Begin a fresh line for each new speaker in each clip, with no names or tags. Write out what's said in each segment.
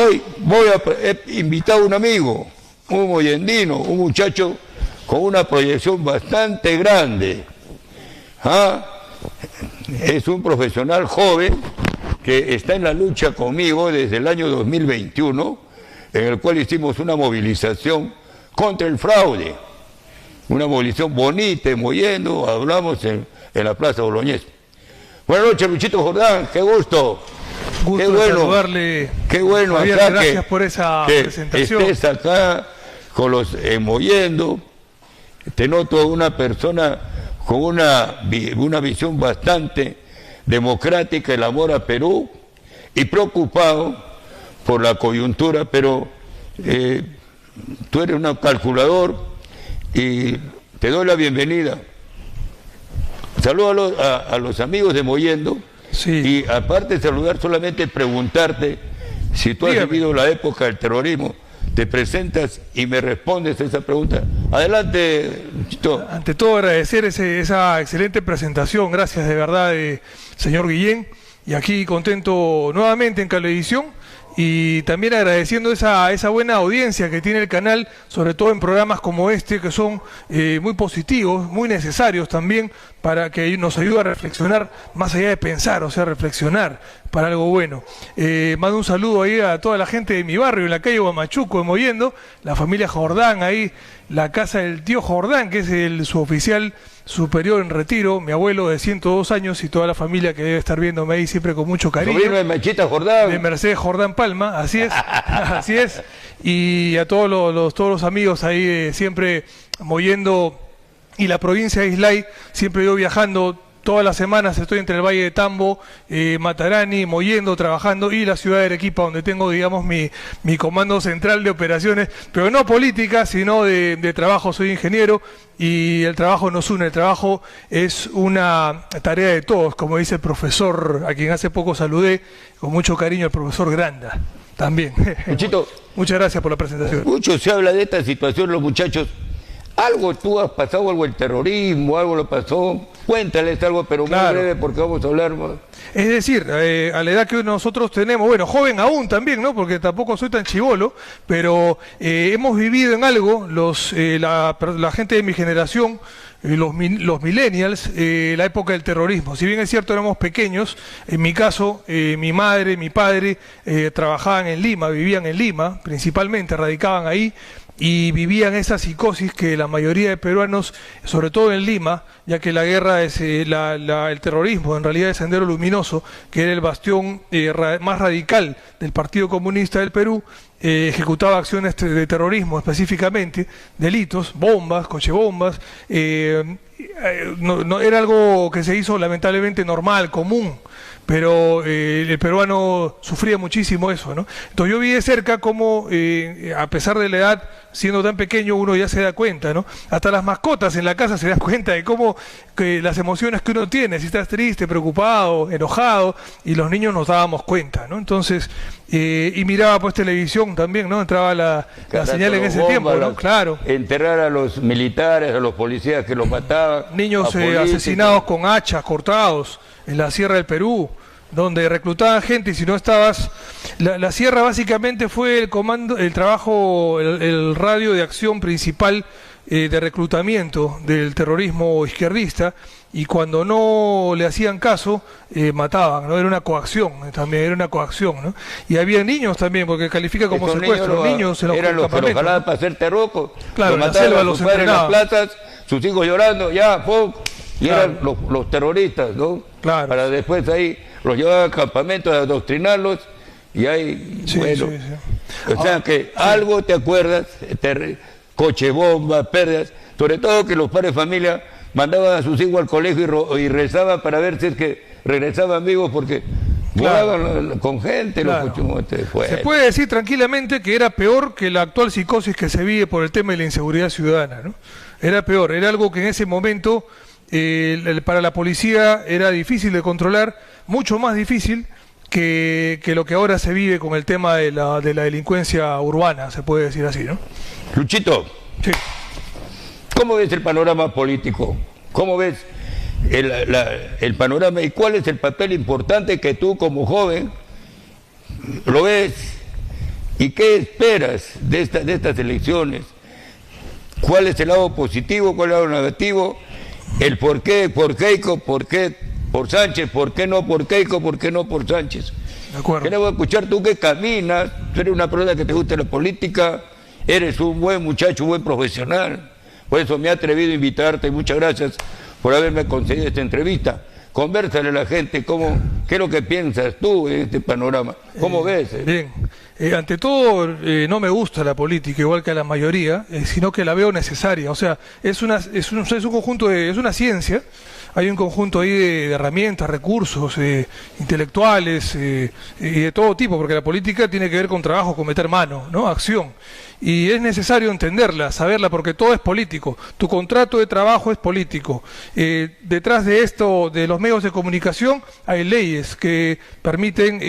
Hoy he invitado a un amigo, un moyendino, un muchacho con una proyección bastante grande. ¿Ah? Es un profesional joven que está en la lucha conmigo desde el año 2021, en el cual hicimos una movilización contra el fraude. Una movilización bonita, moviendo, hablamos en la Plaza Boloñés. Buenas noches, Luchito Jordán, qué gusto.
Gusto
qué bueno,
saludarle.
Qué bueno,
Javier,
acá
gracias por esa presentación.
Estés acá con los moviendo. Te noto una persona con una visión bastante democrática, el amor a Perú, y preocupado por la coyuntura, pero tú eres un calculador y te doy la bienvenida. Saludos a los amigos de Moyendo.
Sí.
Y aparte de saludar, solamente preguntarte si tú has vivido la época del terrorismo. Te presentas y me respondes a esa pregunta. Adelante, Luchito.
Ante todo, agradecer esa excelente presentación. Gracias de verdad, señor Guillén. Y aquí contento nuevamente en Cablevisión. Y también agradeciendo esa buena audiencia que tiene el canal, sobre todo en programas como este, que son muy positivos, muy necesarios también, para que nos ayude a reflexionar, más allá de pensar, o sea, reflexionar para algo bueno. Mando un saludo ahí a toda la gente de mi barrio, en la calle Huamachuco, de Moyendo, la familia Jordán ahí, la casa del tío Jordán, que es su oficial superior en retiro, mi abuelo de 102 años y toda la familia que debe estar viéndome ahí siempre con mucho cariño.
De Machita Jordán.
De Mercedes Jordán Palma, así es, así es. Y a todos los amigos ahí siempre Moyendo y la provincia de Islay, siempre yo viajando. Todas las semanas estoy entre el Valle de Tambo, Matarani, Moyendo, trabajando, y la ciudad de Arequipa, donde tengo, digamos, mi comando central de operaciones, pero no política, sino de trabajo. Soy ingeniero y el trabajo nos une, el trabajo es una tarea de todos, como dice el profesor, a quien hace poco saludé, con mucho cariño, el profesor Granda, también.
Luchito,
muchas gracias por la presentación.
Mucho se habla de esta situación, los muchachos. Algo tú has pasado, algo el terrorismo, algo lo pasó. Cuéntales algo, pero muy breve, porque vamos a hablar más.
Es decir, a la edad que nosotros tenemos, bueno, joven aún también, ¿no? Porque tampoco soy tan chibolo, pero hemos vivido en algo, la gente de mi generación, los millennials, la época del terrorismo. Si bien es cierto, éramos pequeños, en mi caso, mi madre, mi padre trabajaban en Lima, vivían en Lima, principalmente, radicaban ahí, y vivían esa psicosis que la mayoría de peruanos, sobre todo en Lima, ya que la guerra es el terrorismo, en realidad es Sendero Luminoso, que era el bastión más radical del Partido Comunista del Perú, ejecutaba acciones de terrorismo específicamente, delitos, bombas, cochebombas, no era algo que se hizo lamentablemente normal, común, pero el peruano sufría muchísimo eso, ¿no? Entonces yo vi de cerca cómo, a pesar de la edad, siendo tan pequeño, uno ya se da cuenta, ¿no? Hasta las mascotas en la casa se dan cuenta de cómo las emociones que uno tiene, si estás triste, preocupado, enojado, y los niños nos dábamos cuenta, ¿no? Entonces, y miraba pues televisión también, ¿no? Entraba la señal en ese tiempo, ¿no? Claro.
Enterrar a los militares, a los policías que los mataban.
Niños asesinados con hachas, cortados, en la Sierra del Perú, donde reclutaban gente, y si no estabas... La Sierra básicamente fue el comando, el trabajo, el radio de acción principal de reclutamiento del terrorismo izquierdista, y cuando no le hacían caso, mataban, ¿no? Era una coacción, también era una coacción, ¿no? Y había niños también, porque califica como secuestro, niños en los
eran los que los jalaban para hacer terroco,
claro,
los mataban a sus padres en las plazas, sus hijos llorando, ya, ¡pum! Y eran los terroristas, ¿no?
Claro.
Para después ahí los llevaban a campamentos a adoctrinarlos, y ahí, bueno, o sea que algo te acuerdas, coche bomba, pérdidas, sobre todo que los padres de familia mandaban a sus hijos al colegio y rezaban para ver si es que regresaban vivos, porque volaban con gente.
Se puede decir tranquilamente que era peor que la actual psicosis que se vive por el tema de la inseguridad ciudadana, ¿no? Era peor, era algo que en ese momento para la policía era difícil de controlar, mucho más difícil que lo que ahora se vive con el tema de la delincuencia urbana, se puede decir así, ¿no?
Luchito,
sí.
¿Cómo ves el panorama político? ¿Cómo ves el panorama y cuál es el papel importante que tú como joven lo ves ¿Y qué esperas de estas elecciones? ¿Cuál es el lado positivo, cuál es el lado negativo? El por qué Keiko, por qué por Sánchez, por qué no por Keiko, por qué no por Sánchez.
De acuerdo.
Queremos escuchar tú que caminas, tú eres una persona que te gusta la política, eres un buen muchacho, un buen profesional. Por eso me he atrevido a invitarte y muchas gracias por haberme concedido esta entrevista. Convérsale a la gente qué es lo que piensas tú en este panorama. ¿Cómo ves?
Bien. Ante todo, no me gusta la política, igual que a la mayoría, sino que la veo necesaria. O sea, es un conjunto es una ciencia. Hay un conjunto ahí de herramientas, recursos, intelectuales y de todo tipo, porque la política tiene que ver con trabajo, con meter mano, ¿no? Acción. Y es necesario entenderla, saberla, porque todo es político. Tu contrato de trabajo es político. Detrás de esto, de los medios de comunicación, hay leyes que permiten,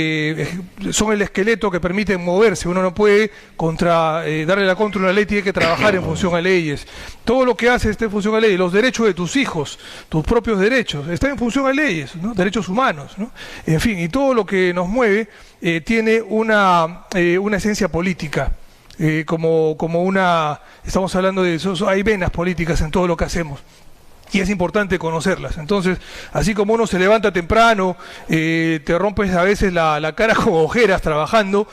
son el esqueleto que permiten moverse. Uno no puede darle la contra a una ley, tiene que trabajar en función a leyes. Todo lo que hace está en función a leyes. Los derechos de tus hijos, tus propios derechos, están en función a leyes, ¿no? Derechos humanos, ¿no? En fin, y todo lo que nos mueve tiene una esencia política. Estamos hablando de eso, hay venas políticas en todo lo que hacemos. Y es importante conocerlas. Entonces, así como uno se levanta temprano, te rompes a veces la cara con ojeras trabajando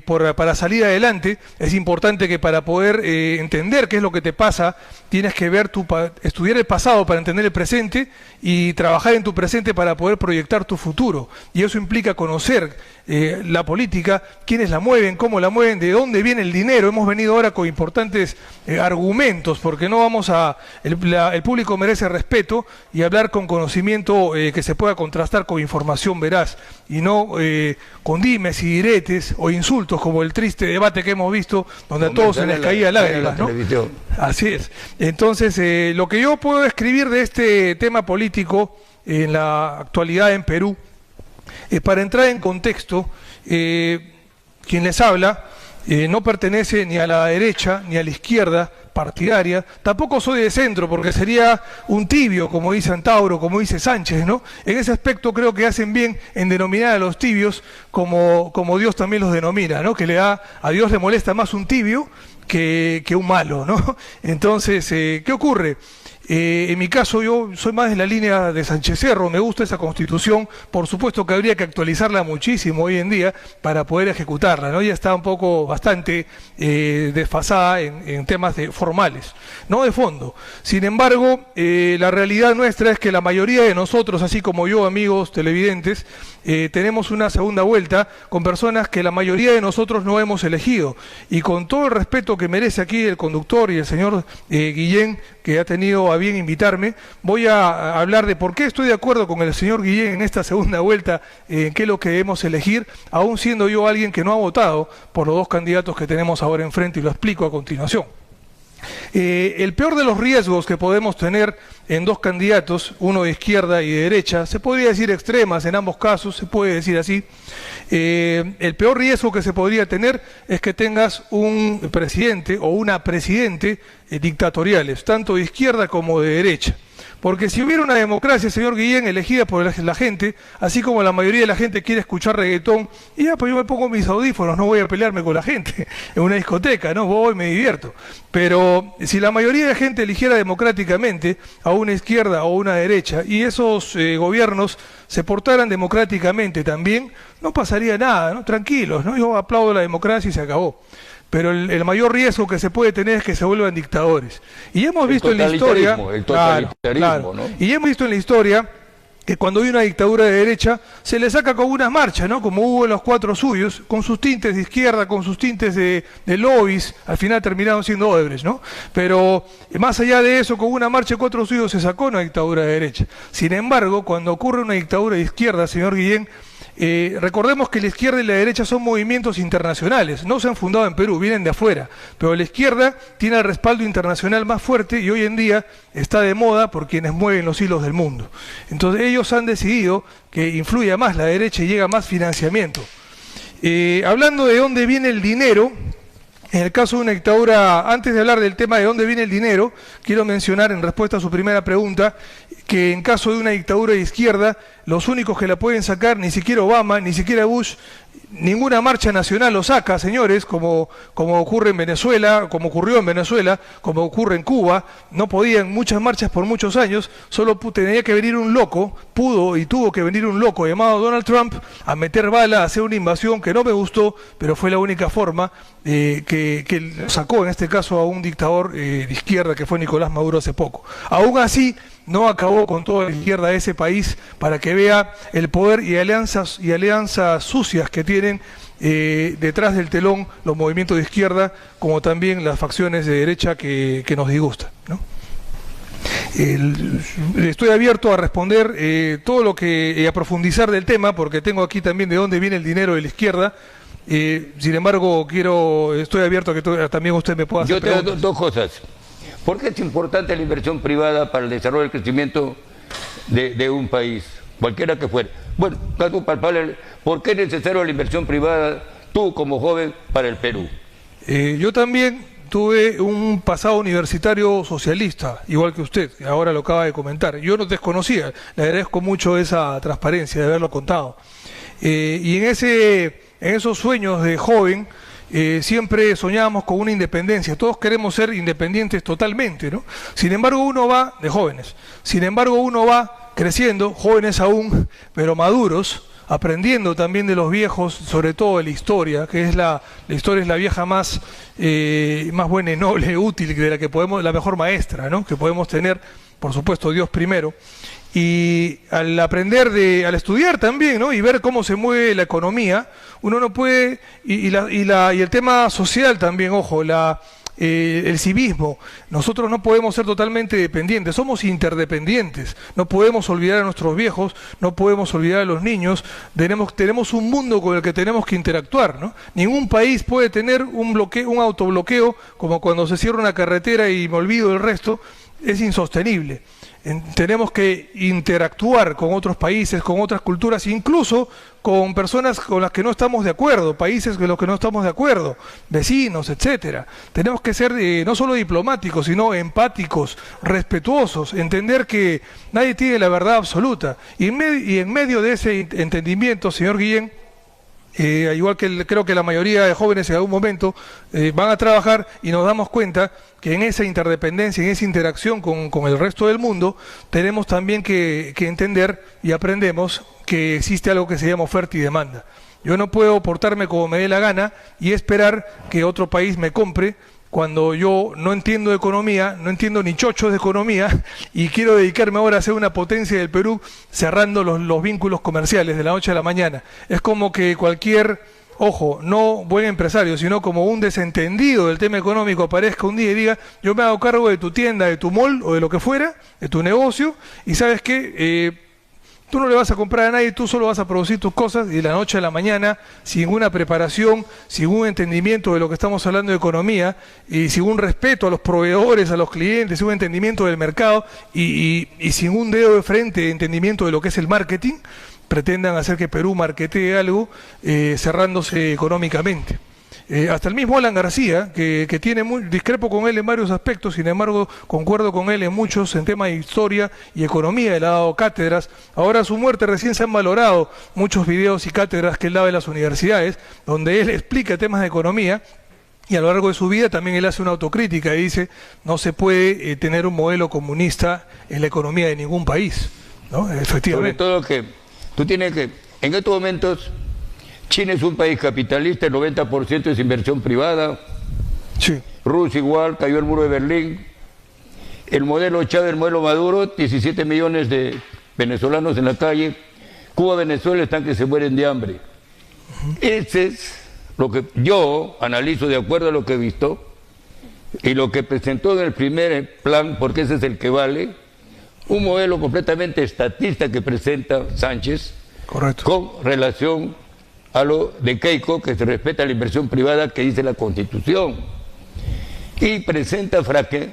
para salir adelante, es importante que para poder entender qué es lo que te pasa, tienes que estudiar el pasado para entender el presente y trabajar en tu presente para poder proyectar tu futuro. Y eso implica conocer la política, quiénes la mueven, cómo la mueven, de dónde viene el dinero. Hemos venido ahora con importantes argumentos, porque no vamos el público merece respeto y hablar con conocimiento que se pueda contrastar con información veraz, y no con dimes y diretes o insultos como el triste debate que hemos visto, donde a todos se les caía lágrimas, ¿no? Así es. Entonces, lo que yo puedo escribir de este tema político en la actualidad en Perú, para entrar en contexto, quien les habla no pertenece ni a la derecha ni a la izquierda partidaria, tampoco soy de centro porque sería un tibio, como dice Antauro, como dice Sánchez, ¿no? En ese aspecto creo que hacen bien en denominar a los tibios como Dios también los denomina, ¿no? A Dios le molesta más un tibio que un malo, ¿no? Entonces, ¿qué ocurre? En mi caso yo soy más de la línea de Sánchez Cerro, me gusta esa constitución, por supuesto que habría que actualizarla muchísimo hoy en día para poder ejecutarla, ¿no? Ya está bastante desfasada en temas formales, no de fondo. Sin embargo, la realidad nuestra es que la mayoría de nosotros, así como yo, amigos televidentes, tenemos una segunda vuelta con personas que la mayoría de nosotros no hemos elegido. Y con todo el respeto que merece aquí el conductor y el señor Guillén, que ha tenido a bien invitarme, voy a hablar de por qué estoy de acuerdo con el señor Guillén en esta segunda vuelta, en qué es lo que debemos elegir, aún siendo yo alguien que no ha votado por los dos candidatos que tenemos ahora enfrente, y lo explico a continuación. El peor de los riesgos que podemos tener en dos candidatos, uno de izquierda y de derecha, se podría decir extremas en ambos casos, se puede decir así, el peor riesgo que se podría tener es que tengas un presidente o una presidente dictatoriales, tanto de izquierda como de derecha. Porque si hubiera una democracia, señor Guillén, elegida por la gente, así como la mayoría de la gente quiere escuchar reggaetón, y ya, pues yo me pongo mis audífonos, no voy a pelearme con la gente en una discoteca, no voy, me divierto. Pero si la mayoría de la gente eligiera democráticamente a una izquierda o una derecha, y esos gobiernos se portaran democráticamente también, no pasaría nada, ¿no? Tranquilos, ¿no? Yo aplaudo la democracia y se acabó. Pero el mayor riesgo que se puede tener es que se vuelvan dictadores. Y hemos visto en la historia, claro, ¿no? Y hemos visto en la historia que cuando hay una dictadura de derecha se le saca con unas marchas, ¿no? Como hubo en los 4 suyos, con sus tintes de izquierda, con sus tintes de lobbies, al final terminaron siendo Odebrecht, ¿no? Pero más allá de eso, con una marcha de 4 suyos se sacó una dictadura de derecha. Sin embargo, cuando ocurre una dictadura de izquierda, señor Guillén, recordemos que la izquierda y la derecha son movimientos internacionales, no se han fundado en Perú, vienen de afuera, pero la izquierda tiene el respaldo internacional más fuerte y hoy en día está de moda por quienes mueven los hilos del mundo. Entonces ellos han decidido que influya más la derecha y llega más financiamiento. Hablando de dónde viene el dinero, en el caso de una dictadura, antes de hablar del tema de dónde viene el dinero, quiero mencionar en respuesta a su primera pregunta, que en caso de una dictadura de izquierda, los únicos que la pueden sacar, ni siquiera Obama, ni siquiera Bush, ninguna marcha nacional lo saca, señores, como ocurre en Venezuela, como ocurrió en Venezuela, como ocurre en Cuba. No podían muchas marchas por muchos años, solo tenía que venir un loco, pudo y tuvo que venir un loco llamado Donald Trump a meter bala, a hacer una invasión que no me gustó, pero fue la única forma que sacó en este caso a un dictador de izquierda que fue Nicolás Maduro hace poco. Aún así, no acabó con toda la izquierda de ese país, para que vea el poder y alianzas sucias que tienen detrás del telón los movimientos de izquierda, como también las facciones de derecha que nos disgustan, ¿no? Estoy abierto a responder todo lo que a profundizar del tema, porque tengo aquí también de dónde viene el dinero de la izquierda. Sin embargo, estoy abierto a que también usted me pueda hacer
preguntas. Yo
tengo
dos cosas. ¿Por qué es importante la inversión privada para el desarrollo y el crecimiento de un país, cualquiera que fuera? Bueno, caso palpable, ¿por qué es necesaria la inversión privada, tú como joven, para el Perú?
Yo también tuve un pasado universitario socialista, igual que usted, ahora lo acaba de comentar. Yo no desconocía, le agradezco mucho esa transparencia de haberlo contado. Y en esos sueños de joven, siempre soñábamos con una independencia. Todos queremos ser independientes totalmente, ¿no? Sin embargo, uno va de jóvenes. Sin embargo, uno va creciendo, jóvenes aún, pero maduros, aprendiendo también de los viejos, sobre todo de la historia, que es la historia es la vieja más buena y noble, útil, de la que podemos, la mejor maestra, ¿no?, que podemos tener, por supuesto, Dios primero. Y al al estudiar también, ¿no?, y ver cómo se mueve la economía, uno no puede, y el tema social también, ojo, el civismo, nosotros no podemos ser totalmente dependientes, somos interdependientes, no podemos olvidar a nuestros viejos, no podemos olvidar a los niños, tenemos un mundo con el que tenemos que interactuar, ¿no? Ningún país puede tener un autobloqueo, como cuando se cierra una carretera y me olvido del resto, es insostenible. Tenemos que interactuar con otros países, con otras culturas, incluso con personas con las que no estamos de acuerdo, países con los que no estamos de acuerdo, vecinos, etcétera. Tenemos que ser no solo diplomáticos, sino empáticos, respetuosos, entender que nadie tiene la verdad absoluta. Y en medio de ese entendimiento, señor Guillén, igual que creo que la mayoría de jóvenes en algún momento van a trabajar, y nos damos cuenta que en esa interdependencia, en esa interacción con el resto del mundo, tenemos también que entender y aprendemos que existe algo que se llama oferta y demanda. Yo no puedo portarme como me dé la gana y esperar que otro país me compre cuando yo no entiendo de economía, no entiendo ni chochos de economía, y quiero dedicarme ahora a ser una potencia del Perú cerrando los vínculos comerciales de la noche a la mañana. Es como que cualquier, ojo, no buen empresario, sino como un desentendido del tema económico aparezca un día y diga: yo me hago cargo de tu tienda, de tu mall o de lo que fuera, de tu negocio, y ¿sabes qué? Tú no le vas a comprar a nadie, tú solo vas a producir tus cosas, y de la noche a la mañana, sin una preparación, sin un entendimiento de lo que estamos hablando de economía, y sin un respeto a los proveedores, a los clientes, sin un entendimiento del mercado, y sin un dedo de frente de entendimiento de lo que es el marketing, pretendan hacer que Perú marketee algo cerrándose económicamente. Hasta el mismo Alan García, que discrepo con él en varios aspectos, sin embargo concuerdo con él en muchos, en temas de historia y economía. Él ha dado cátedras. Ahora a su muerte recién se han valorado muchos videos y cátedras que él daba en las universidades, donde él explica temas de economía, y a lo largo de su vida también él hace una autocrítica y dice: no se puede tener un modelo comunista en la economía de ningún país, ¿no? Efectivamente.
Sobre todo que tú tienes que, en estos momentos, China es un país capitalista, el 90% es inversión privada.
Sí.
Rusia igual, cayó el muro de Berlín. El modelo Chávez, el modelo Maduro, 17 millones de venezolanos en la calle. Cuba, Venezuela están que se mueren de hambre. Ese es lo que yo analizo de acuerdo a lo que he visto y lo que presentó en el primer plan, porque ese es el que vale, un modelo completamente estatista que presenta Sánchez.
Correcto.
Con relación a lo de Keiko, que se respeta la inversión privada que dice la Constitución, y presenta a Fraque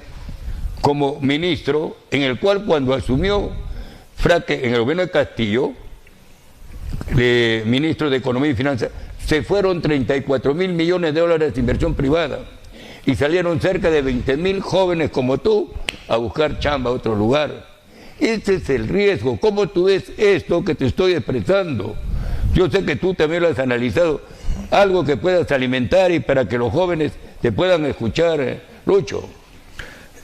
como ministro, en el cual cuando asumió Fraque en el gobierno de Castillo, ministro de Economía y Finanzas, se fueron 34.000 millones de dólares de inversión privada y salieron cerca de 20.000 jóvenes como tú a buscar chamba a otro lugar. Ese es el riesgo. ¿Cómo tú ves esto que te estoy expresando? Yo sé que tú también lo has analizado. Algo que puedas alimentar y para que los jóvenes te puedan escuchar, Lucho.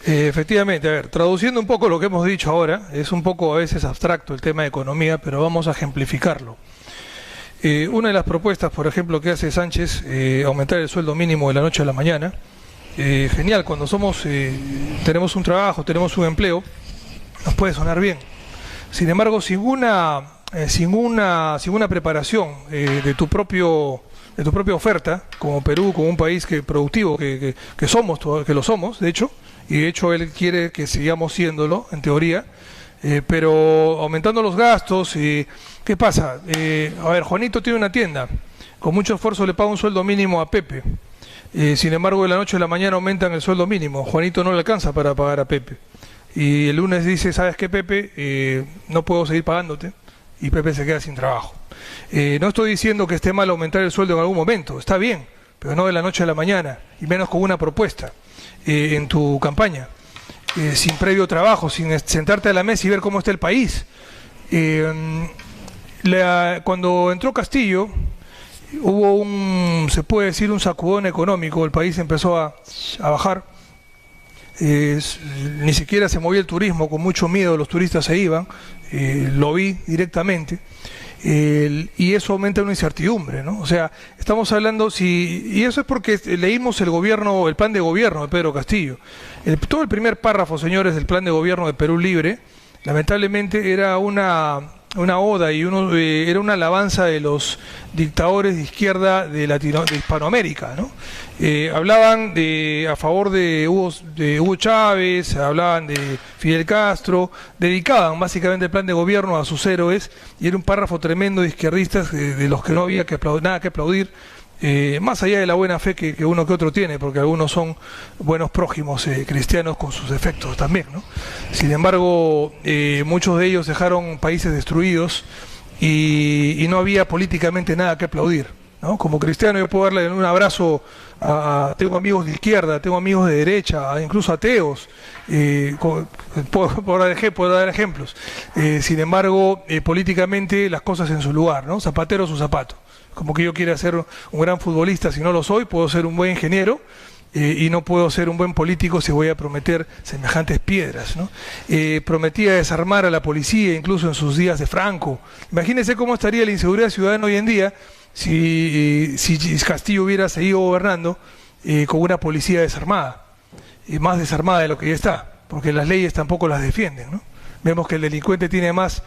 Efectivamente, a ver, traduciendo un poco lo que hemos dicho ahora, es un poco a veces abstracto el tema de economía, pero vamos a ejemplificarlo. Una de las propuestas, por ejemplo, que hace Sánchez, aumentar el sueldo mínimo de la noche a la mañana. Genial, cuando tenemos un trabajo, tenemos un empleo, nos puede sonar bien. Sin embargo, sin una preparación de tu propia oferta, como Perú, como un país productivo que lo somos, de hecho, y de hecho él quiere que sigamos siéndolo, en teoría, pero aumentando los gastos, ¿qué pasa? A ver, Juanito tiene una tienda, con mucho esfuerzo le paga un sueldo mínimo a Pepe, sin embargo de la noche a la mañana aumentan el sueldo mínimo, Juanito no le alcanza para pagar a Pepe, y el lunes dice, ¿sabes qué, Pepe? No puedo seguir pagándote, y Pepe se queda sin trabajo. No estoy diciendo que esté mal aumentar el sueldo en algún momento, está bien, pero no de la noche a la mañana, y menos con una propuesta en tu campaña, sin previo trabajo, sin sentarte a la mesa y ver cómo está el país. Cuando entró Castillo, hubo se puede decir, un sacudón económico, el país empezó a bajar, ni siquiera se movía el turismo, con mucho miedo los turistas se iban, lo vi directamente. Y eso aumenta una incertidumbre, ¿no? O sea, estamos hablando, y eso es porque leímos el plan de gobierno de Pedro Castillo. Todo el primer párrafo, señores, del plan de gobierno de Perú Libre, lamentablemente era una oda y era una alabanza de los dictadores de izquierda de Hispanoamérica, ¿no? Hablaban a favor de Hugo Chávez, hablaban de Fidel Castro, dedicaban básicamente el plan de gobierno a sus héroes, y era un párrafo tremendo de izquierdistas de los que no había nada que aplaudir, más allá de la buena fe que uno que otro tiene, porque algunos son buenos prójimos cristianos con sus defectos también, ¿no? Sin embargo, muchos de ellos dejaron países destruidos y no había políticamente nada que aplaudir, ¿no? Como cristiano yo puedo darle un abrazo tengo amigos de izquierda, tengo amigos de derecha, incluso ateos, puedo dar ejemplos. Sin embargo, políticamente las cosas en su lugar, ¿no? Zapatero a su zapato. Como que yo quiera ser un gran futbolista si no lo soy, puedo ser un buen ingeniero, y no puedo ser un buen político si voy a prometer semejantes piedras, ¿no? Prometía desarmar a la policía incluso en sus días de Franco. Imagínense cómo estaría la inseguridad ciudadana hoy en día si Castillo hubiera seguido gobernando con una policía desarmada, más desarmada de lo que ya está, porque las leyes tampoco las defienden, ¿no? Vemos que el delincuente tiene más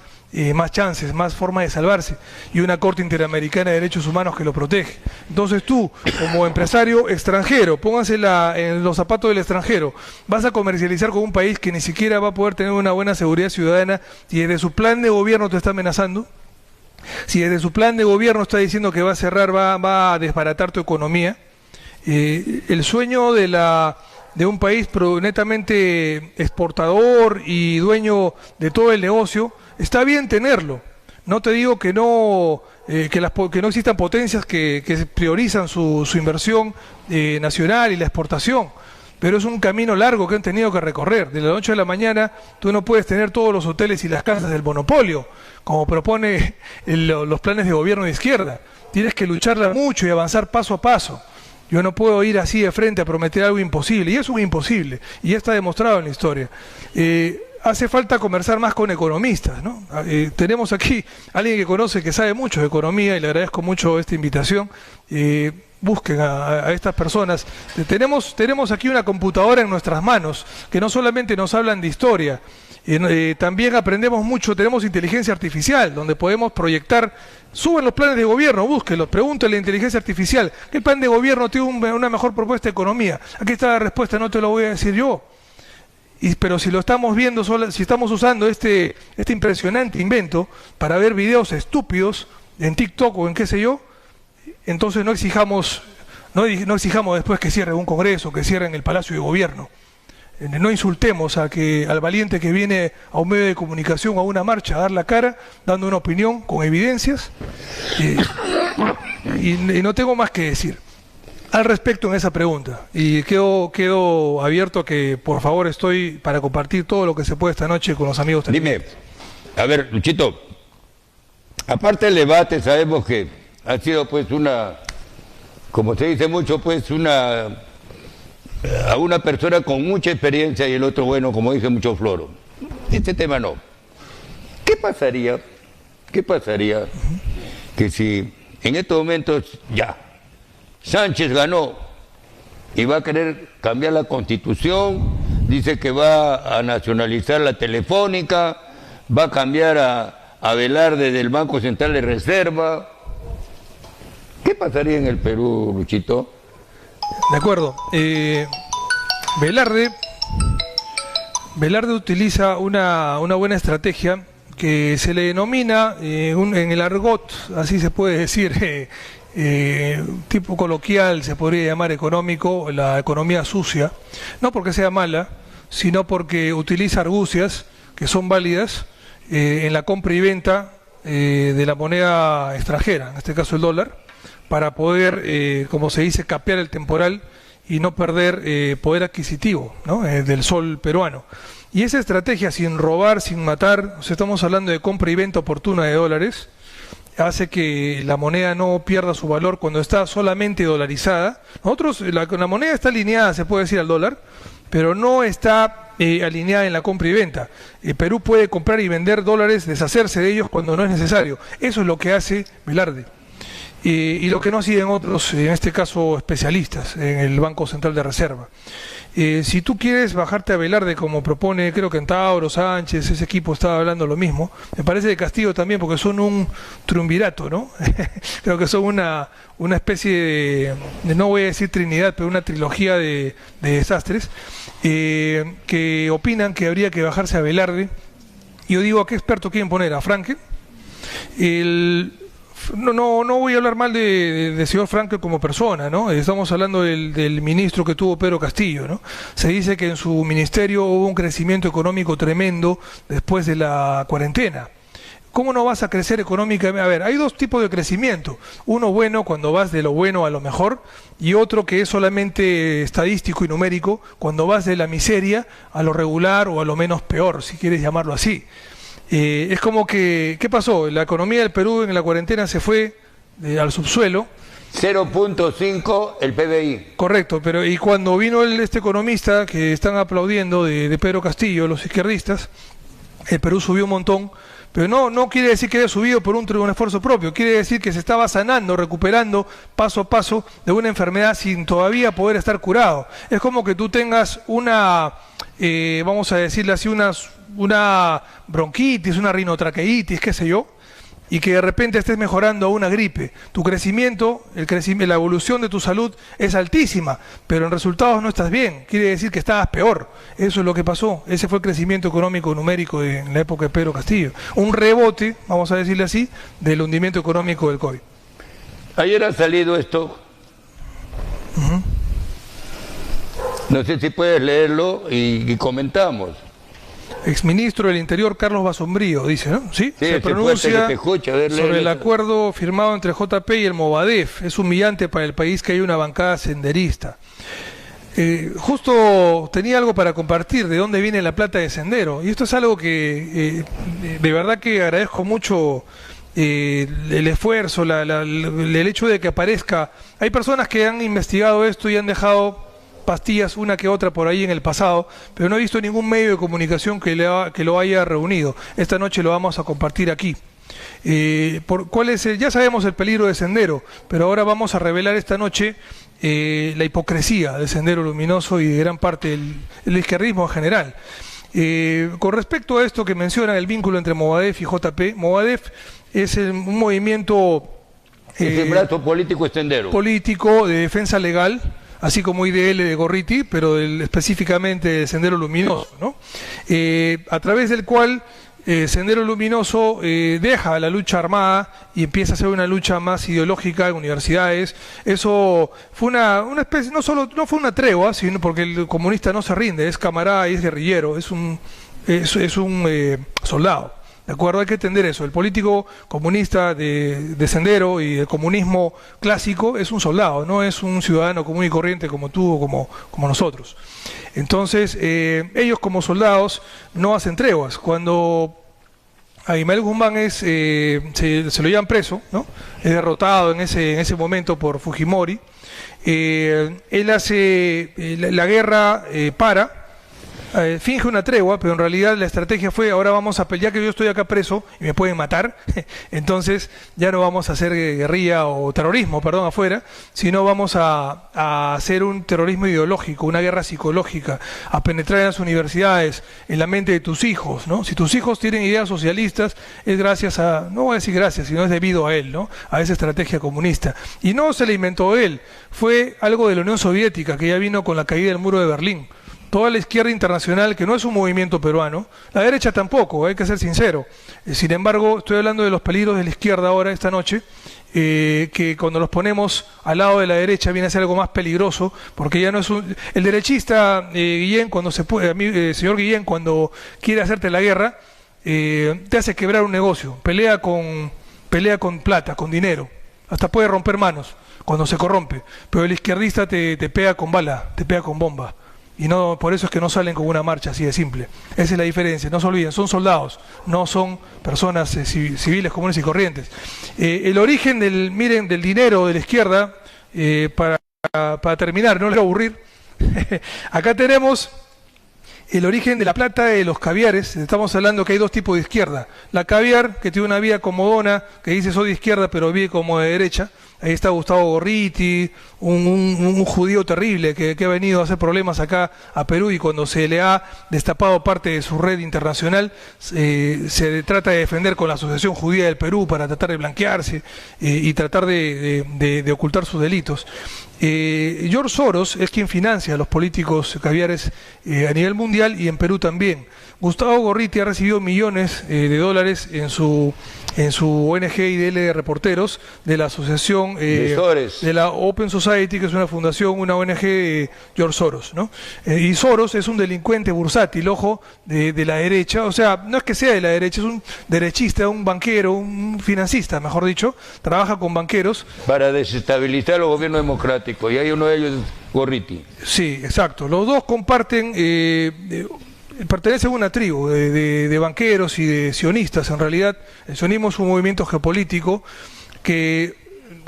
chances, más formas de salvarse, y una Corte Interamericana de Derechos Humanos que lo protege. Entonces tú, como empresario extranjero, pónganse en los zapatos del extranjero, vas a comercializar con un país que ni siquiera va a poder tener una buena seguridad ciudadana, y desde su plan de gobierno te está amenazando. Si desde su plan de gobierno está diciendo que va a cerrar, va a desbaratar tu economía, el sueño de un país netamente exportador y dueño de todo el negocio, está bien tenerlo. No te digo que no existan potencias que priorizan su inversión nacional y la exportación, pero es un camino largo que han tenido que recorrer. De la noche a la mañana tú no puedes tener todos los hoteles y las casas del monopolio, como propone los planes de gobierno de izquierda. Tienes que lucharla mucho y avanzar paso a paso. Yo no puedo ir así de frente a prometer algo imposible, y es un imposible, y ya está demostrado en la historia. Hace falta conversar más con economistas, ¿no? Tenemos aquí a alguien que conoce, que sabe mucho de economía, y le agradezco mucho esta invitación. Busquen a estas personas. Tenemos aquí una computadora en nuestras manos, que no solamente nos hablan de historia, también aprendemos mucho, tenemos inteligencia artificial, donde podemos proyectar. Suben los planes de gobierno, búsquenlos, pregúntenle a la inteligencia artificial, ¿qué plan de gobierno tiene una mejor propuesta de economía? Aquí está la respuesta, no te lo voy a decir yo. Pero si lo estamos viendo, si estamos usando este impresionante invento para ver videos estúpidos en TikTok o en qué sé yo, entonces no exijamos después que cierren un congreso, que cierren el Palacio de Gobierno. No insultemos al valiente que viene a un medio de comunicación, a una marcha, a dar la cara, dando una opinión con evidencias, y no tengo más que decir al respecto en esa pregunta, y quedo abierto a que, por favor, estoy para compartir todo lo que se puede esta noche con los amigos.
Dime, a ver, Luchito, Aparte del debate, sabemos que ha sido pues una, como se dice mucho, pues a una persona con mucha experiencia y el otro, bueno, como dice mucho Floro. Este tema no. ¿Qué pasaría que si en estos momentos ya Sánchez ganó y va a querer cambiar la Constitución, dice que va a nacionalizar la Telefónica, va a cambiar a Velarde del Banco Central de Reserva? ¿Qué pasaría en el Perú, Luchito?
De acuerdo. Velarde utiliza una buena estrategia que se le denomina en el argot, así se puede decir, tipo coloquial, se podría llamar económico, la economía sucia, no porque sea mala, sino porque utiliza argucias que son válidas en la compra y venta de la moneda extranjera, en este caso el dólar, para poder, como se dice, capear el temporal y no perder poder adquisitivo, ¿no? Del sol peruano. Y esa estrategia, sin robar, sin matar, o sea, estamos hablando de compra y venta oportuna de dólares, hace que la moneda no pierda su valor cuando está solamente dolarizada. Nosotros, la moneda está alineada, se puede decir, al dólar, pero no está alineada en la compra y venta. Perú puede comprar y vender dólares, deshacerse de ellos cuando no es necesario. Eso es lo que hace Velarde. Y lo que no hacen otros, en este caso especialistas, en el Banco Central de Reserva. Si tú quieres bajarte a Velarde, como propone, creo que Tauro, Sánchez, ese equipo estaba hablando lo mismo, me parece de Castillo también, porque son un triunvirato, ¿no? Creo que son una especie de, no voy a decir trinidad, pero una trilogía de desastres, que opinan que habría que bajarse a Velarde. Yo digo, ¿a qué experto quieren poner? ¿A Frankel? No voy a hablar mal de señor Frankel como persona, ¿no? Estamos hablando del ministro que tuvo Pedro Castillo, ¿no? Se dice que en su ministerio hubo un crecimiento económico tremendo después de la cuarentena. ¿Cómo no vas a crecer económicamente? A ver, hay dos tipos de crecimiento. Uno bueno, cuando vas de lo bueno a lo mejor, y otro que es solamente estadístico y numérico, cuando vas de la miseria a lo regular o a lo menos peor, si quieres llamarlo así. Es como que, ¿qué pasó? La economía del Perú en la cuarentena se fue al subsuelo.
0.5 el PBI.
Correcto, pero y cuando vino este economista que están aplaudiendo de Pedro Castillo, los izquierdistas, el Perú subió un montón, pero no quiere decir que haya subido por un esfuerzo propio, quiere decir que se estaba sanando, recuperando paso a paso de una enfermedad sin todavía poder estar curado. Es como que tú tengas vamos a decirle así, una bronquitis, una rinotraqueitis, qué sé yo, y que de repente estés mejorando a una gripe. Tu crecimiento, la evolución de tu salud es altísima, pero en resultados no estás bien, quiere decir que estabas peor. Eso es lo que pasó, ese fue el crecimiento económico numérico en la época de Pedro Castillo. Un rebote, vamos a decirle así, del hundimiento económico del COVID.
Ayer ha salido esto. No sé si puedes leerlo y comentamos.
Exministro del Interior Carlos Basombrío, dice, ¿no? Sí, se pronuncia sobre el acuerdo firmado entre JP y el Movadef. Es humillante para el país que haya una bancada senderista. Justo tenía algo para compartir de dónde viene la plata de Sendero. Y esto es algo que de verdad que agradezco mucho el esfuerzo, el hecho de que aparezca. Hay personas que han investigado esto y han dejado pastillas una que otra por ahí en el pasado, pero no he visto ningún medio de comunicación que lo haya reunido. Esta noche lo vamos a compartir aquí. Ya sabemos el peligro de Sendero, pero ahora vamos a revelar esta noche la hipocresía de Sendero Luminoso y de gran parte del izquierdismo en general. Con respecto a esto que menciona el vínculo entre Movadef y JP, Movadef es un movimiento
el brazo político es Sendero.
Político de defensa legal, así como IDL de Gorriti, pero específicamente de Sendero Luminoso, ¿no? A través del cual Sendero Luminoso deja la lucha armada y empieza a hacer una lucha más ideológica en universidades. Eso fue una especie, no fue una tregua, sino porque el comunista no se rinde, es camarada y es guerrillero, es un soldado. ¿De acuerdo? Hay que entender eso. El político comunista de Sendero y el comunismo clásico es un soldado, no es un ciudadano común y corriente como tú o como nosotros. Entonces, ellos como soldados no hacen treguas. Cuando A Ismael Guzmán se lo llevan preso, ¿no? Es derrotado en ese momento por Fujimori. Él hace la guerra finge una tregua, pero en realidad la estrategia fue: ahora vamos a pelear, que yo estoy acá preso y me pueden matar, entonces ya no vamos a hacer guerrilla o terrorismo, perdón, afuera, sino vamos a hacer un terrorismo ideológico, una guerra psicológica, a penetrar en las universidades, en la mente de tus hijos, ¿no? Si tus hijos tienen ideas socialistas, es gracias a, no voy a decir gracias, sino es debido a él, ¿no? A esa estrategia comunista. Y no se la inventó él, fue algo de la Unión Soviética, que ya vino con la caída del muro de Berlín. Toda la izquierda internacional, que no es un movimiento peruano, la derecha tampoco, hay que ser sincero. Sin embargo, estoy hablando de los peligros de la izquierda ahora, esta noche, que cuando los ponemos al lado de la derecha viene a ser algo más peligroso, porque ya no es el derechista, Guillén, cuando señor Guillén, cuando quiere hacerte la guerra, te hace quebrar un negocio, pelea con plata, con dinero, hasta puede romper manos cuando se corrompe, pero el izquierdista te pega con bala, te pega con bomba. Y no, por eso es que no salen con una marcha así de simple. Esa es la diferencia, no se olviden, son soldados, no son personas civiles comunes y corrientes. El origen del dinero de la izquierda, para terminar, no les voy a aburrir, acá tenemos el origen de la plata de los caviares. Estamos hablando que hay dos tipos de izquierda: la caviar, que tiene una vida comodona, que dice soy de izquierda pero vive como de derecha. Ahí está Gustavo Gorriti, un judío terrible que ha venido a hacer problemas acá a Perú, y cuando se le ha destapado parte de su red internacional, se trata de defender con la Asociación Judía del Perú para tratar de blanquearse y tratar de ocultar sus delitos. George Soros es quien financia a los políticos caviares a nivel mundial y en Perú también. Gustavo Gorriti ha recibido millones de dólares en su ONG IDL Reporteros, de la asociación de la Open Society, que es una fundación, una ONG de George Soros, ¿no? Y Soros es un delincuente bursátil, ojo, de la derecha. O sea, no es que sea de la derecha, es un derechista, un banquero, un financista, mejor dicho, trabaja con banqueros.
Para desestabilizar los gobiernos democráticos, y hay uno de ellos, Gorriti.
Sí, exacto. Los dos comparten... pertenecen a una tribu de banqueros y de sionistas. En realidad, el sionismo es un movimiento geopolítico que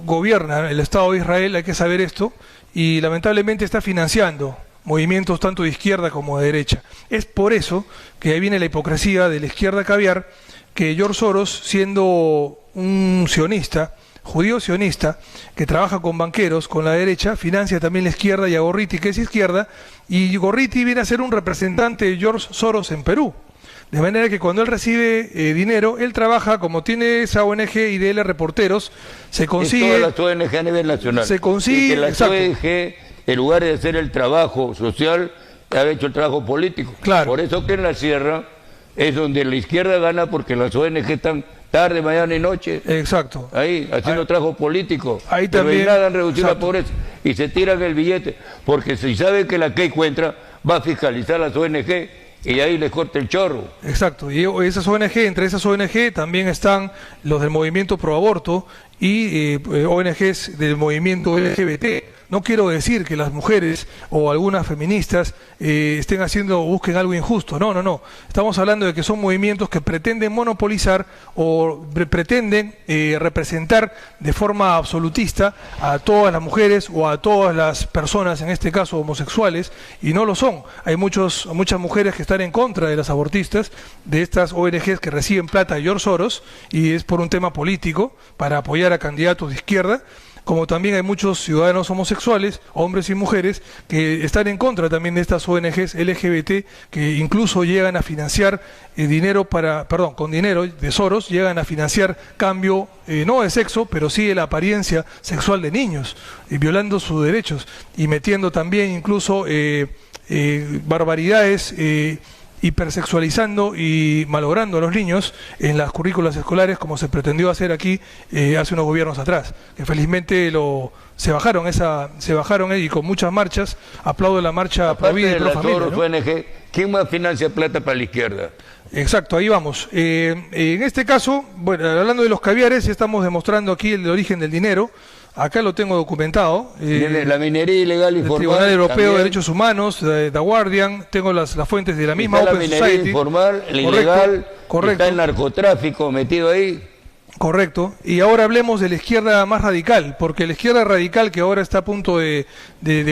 gobierna el Estado de Israel, hay que saber esto, y lamentablemente está financiando movimientos tanto de izquierda como de derecha. Es por eso que ahí viene la hipocresía de la izquierda caviar, que George Soros, siendo un sionista, judío sionista, que trabaja con banqueros, con la derecha, financia también la izquierda, y a Gorriti, que es izquierda, y Gorriti viene a ser un representante de George Soros en Perú. De manera que cuando él recibe dinero, él trabaja, como tiene esa ONG IDL Reporteros, se consigue...
Es todas las ONG a nivel nacional.
Se consigue...
Y que las ONG, en lugar de hacer el trabajo social, ha hecho el trabajo político.
Claro.
Por eso que en la sierra es donde la izquierda gana, porque las ONG están tarde, mañana y noche.
Exacto.
Ahí, haciendo trabajo político.
Ahí
pero
también.
nada han reducido la
Exacto.
pobreza. Y se tiran el billete, porque si sabe que la que encuentra va a fiscalizar las ONG, y ahí les corta el chorro.
Exacto. Y esas ONG, entre esas ONG también están los del movimiento pro aborto y ONGs del movimiento LGBT. No quiero decir que las mujeres o algunas feministas busquen algo injusto. No, no, no. Estamos hablando de que son movimientos que pretenden monopolizar o pretenden representar de forma absolutista a todas las mujeres o a todas las personas, en este caso homosexuales, y no lo son. Hay muchas mujeres que están en contra de las abortistas, de estas ONGs que reciben plata de George Soros, y es por un tema político, para apoyar a candidatos de izquierda. Como también hay muchos ciudadanos homosexuales, hombres y mujeres, que están en contra también de estas ONGs LGBT, que incluso llegan a financiar con dinero de Soros, llegan a financiar cambio, no de sexo, pero sí de la apariencia sexual de niños, violando sus derechos y metiendo también incluso barbaridades, hipersexualizando y malogrando a los niños en las currículas escolares, como se pretendió hacer aquí hace unos gobiernos atrás, que felizmente se bajaron y con muchas marchas. Aplaudo la marcha Pro Vida y Pro Familia, ¿no?
ONG, ¿quién más financia plata para la izquierda?
Exacto, ahí vamos. En este caso, bueno, hablando de los caviares, ya estamos demostrando aquí el origen del dinero. Acá lo tengo documentado.
La minería ilegal y formal.
El Tribunal Europeo
también.
de Derechos Humanos, The Guardian, tengo las fuentes de la misma
Está
Open
la minería
Society.
informal, la
Correcto.
ilegal,
Correcto.
Está el narcotráfico metido ahí.
Correcto. Y ahora hablemos de la izquierda más radical, porque la izquierda radical que ahora está a punto de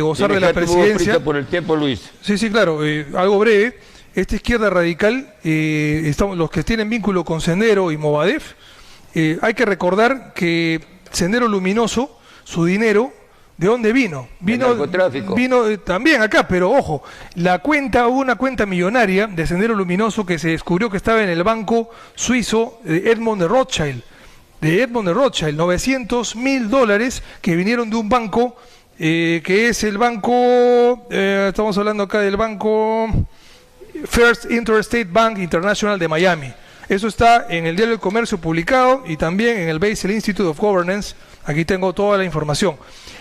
gozar de la presidencia...
por el tiempo, Luis.
Sí, sí, claro. Algo breve. Esta izquierda radical, los que tienen vínculo con Sendero y Movadef, hay que recordar que Sendero Luminoso, su dinero, ¿de dónde vino? Vino también acá, pero ojo, hubo una cuenta millonaria de Sendero Luminoso que se descubrió que estaba en el banco suizo Edmond de Rothschild. $900.000 que vinieron de un banco que es el banco, estamos hablando acá del banco First Interstate Bank International de Miami. Eso está en el Diario del Comercio publicado y también en el Basel Institute of Governance. Aquí tengo toda la información.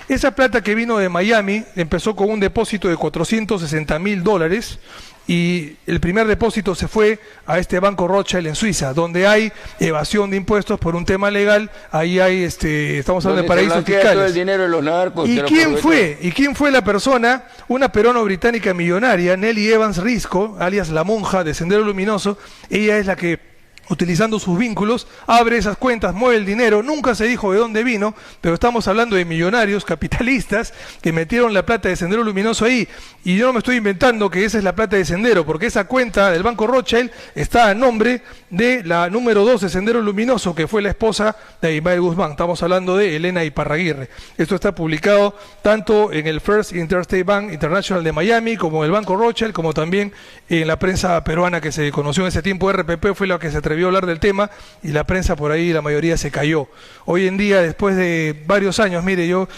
Esa plata que vino de Miami empezó con un depósito de $460.000 y el primer depósito se fue a este banco Rothschild en Suiza, donde hay evasión de impuestos por un tema legal. Ahí hay, estamos hablando de paraísos fiscales.
Todo el dinero de los narcos.
¿Y quién fue? ¿Y quién fue la persona? Una peruano-británica millonaria, Nelly Evans Risco, alias la monja de Sendero Luminoso. Ella es la que, utilizando sus vínculos, abre esas cuentas, mueve el dinero. Nunca se dijo de dónde vino, pero estamos hablando de millonarios capitalistas que metieron la plata de Sendero Luminoso ahí. Y yo no me estoy inventando que esa es la plata de Sendero, porque esa cuenta del Banco Rothschild está a nombre de la número 2 de Sendero Luminoso, que fue la esposa de Ismael Guzmán. Estamos hablando de Elena Iparraguirre. Esto está publicado tanto en el First Interstate Bank International de Miami, como en el Banco Rothschild, como también en la prensa peruana que se conoció en ese tiempo. RPP fue la que se atrevió a hablar del tema y la prensa por ahí, la mayoría se cayó. Hoy en día, después de varios años, mire, yo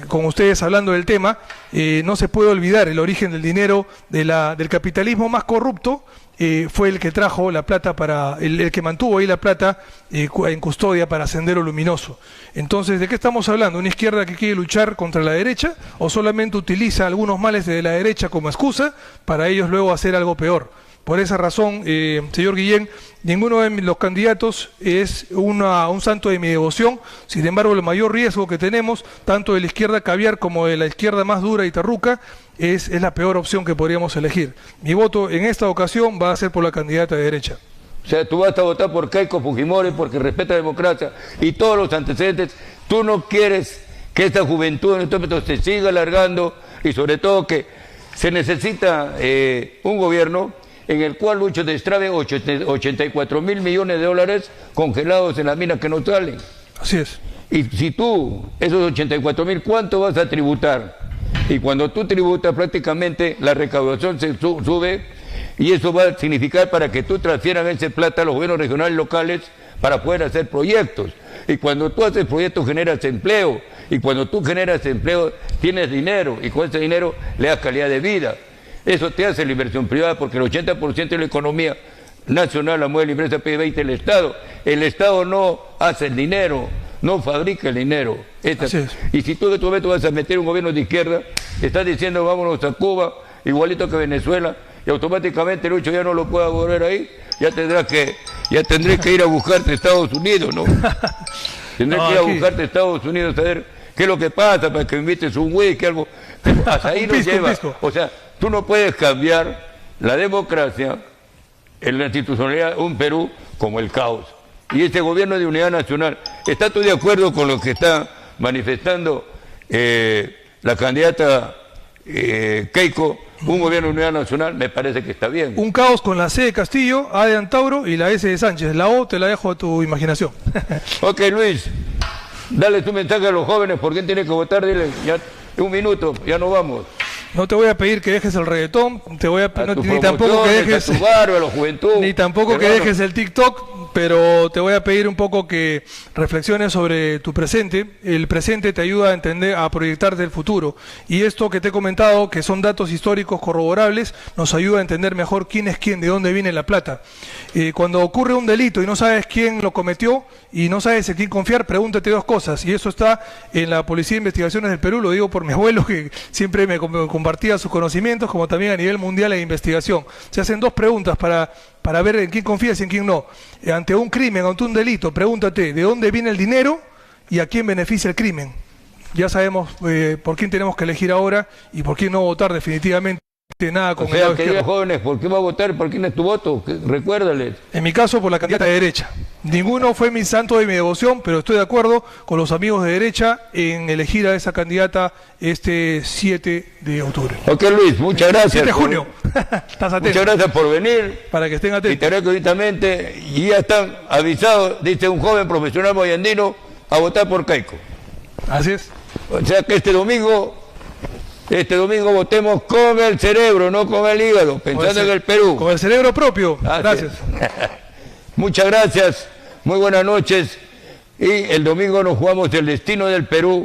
con ustedes hablando del tema, no se puede olvidar el origen del dinero del capitalismo más corrupto. Fue el que trajo la plata el que mantuvo ahí la plata en custodia para Sendero Luminoso. Entonces, ¿de qué estamos hablando? ¿Una izquierda que quiere luchar contra la derecha o solamente utiliza algunos males de la derecha como excusa para ellos luego hacer algo peor? Por esa razón, señor Guillén, ninguno de los candidatos es un santo de mi devoción. Sin embargo, el mayor riesgo que tenemos, tanto de la izquierda caviar como de la izquierda más dura y terruca, es la peor opción que podríamos elegir. Mi voto en esta ocasión va a ser por la candidata de derecha.
O sea, tú vas a votar por Keiko Fujimori porque respeta la democracia y todos los antecedentes. Tú no quieres que esta juventud en estos momentos se siga alargando y sobre todo que se necesita un gobierno en el cual Lucho destrabe 84.000 millones de dólares congelados en las minas que no salen.
Así es.
Y si tú, esos 84.000, ¿cuánto vas a tributar? Y cuando tú tributas, prácticamente la recaudación se sube y eso va a significar para que tú transfieran esa plata a los gobiernos regionales locales para poder hacer proyectos. Y cuando tú haces proyectos generas empleo. Y cuando tú generas empleo tienes dinero y con ese dinero le das calidad de vida. Eso te hace la inversión privada porque el 80% de la economía nacional la mueve la empresa P20 el Estado. El Estado no hace el dinero, no fabrica el dinero. Y si tú en este momento vas a meter un gobierno de izquierda, estás diciendo vámonos a Cuba, igualito que Venezuela, y automáticamente Lucho ya no lo pueda volver ahí, ya tendré que ir a buscarte a Estados Unidos, ¿no? Tendré que ir a buscarte a Estados Unidos a ver qué es lo que pasa para que me invites un whisky, algo. Hasta ahí nos lleva. O sea, tú no puedes cambiar la democracia en la institucionalidad de un Perú como el caos. Y este gobierno de unidad nacional, ¿está tú de acuerdo con lo que está manifestando la candidata Keiko? Un gobierno de unidad nacional me parece que está bien.
Un caos con la C de Castillo, A de Antauro y la S de Sánchez. La O te la dejo a tu imaginación.
Ok, Luis, dale tu mensaje a los jóvenes, ¿por quién tiene que votar? Dile, ya, un minuto, ya no vamos.
No te voy a pedir que dejes el reggaetón, ni tampoco que dejes
tu barrio, a la juventud,
ni tampoco que dejes el TikTok, pero te voy a pedir un poco que reflexiones sobre tu presente. El presente te ayuda a entender, a proyectarte el futuro. Y esto que te he comentado, que son datos históricos corroborables, nos ayuda a entender mejor quién es quién, de dónde viene la plata. Cuando ocurre un delito y no sabes quién lo cometió y no sabes en quién confiar, pregúntate dos cosas. Y eso está en la Policía de Investigaciones del Perú, lo digo por mi abuelo que siempre me compartía sus conocimientos, como también a nivel mundial de investigación. Se hacen dos preguntas para ver en quién confías y en quién no. Ante un crimen, ante un delito, pregúntate de dónde viene el dinero y a quién beneficia el crimen. Ya sabemos por quién tenemos que elegir ahora y por quién no votar definitivamente. nada con
O
el
sea,
lado
queridos
izquierdo.
jóvenes, ¿por qué va a votar? ¿Por quién es tu voto? Recuérdales.
En mi caso, por la candidata de derecha. Ninguno fue mi santo de mi devoción, pero estoy de acuerdo con los amigos de derecha en elegir a esa candidata este 7 de octubre.
Ok, Luis, muchas gracias.
7 de junio. Estás atento.
Muchas gracias por venir.
Para que estén
Y
atentos.
te agradezco ahorita, y ya están avisados, dice un joven profesional moyandino, a votar por Keiko.
Así es.
O sea que este domingo votemos con el cerebro, no con el hígado, pensando en el Perú.
Con el cerebro propio.
Así
Gracias.
Muchas gracias, muy buenas noches, y el domingo nos jugamos el destino del Perú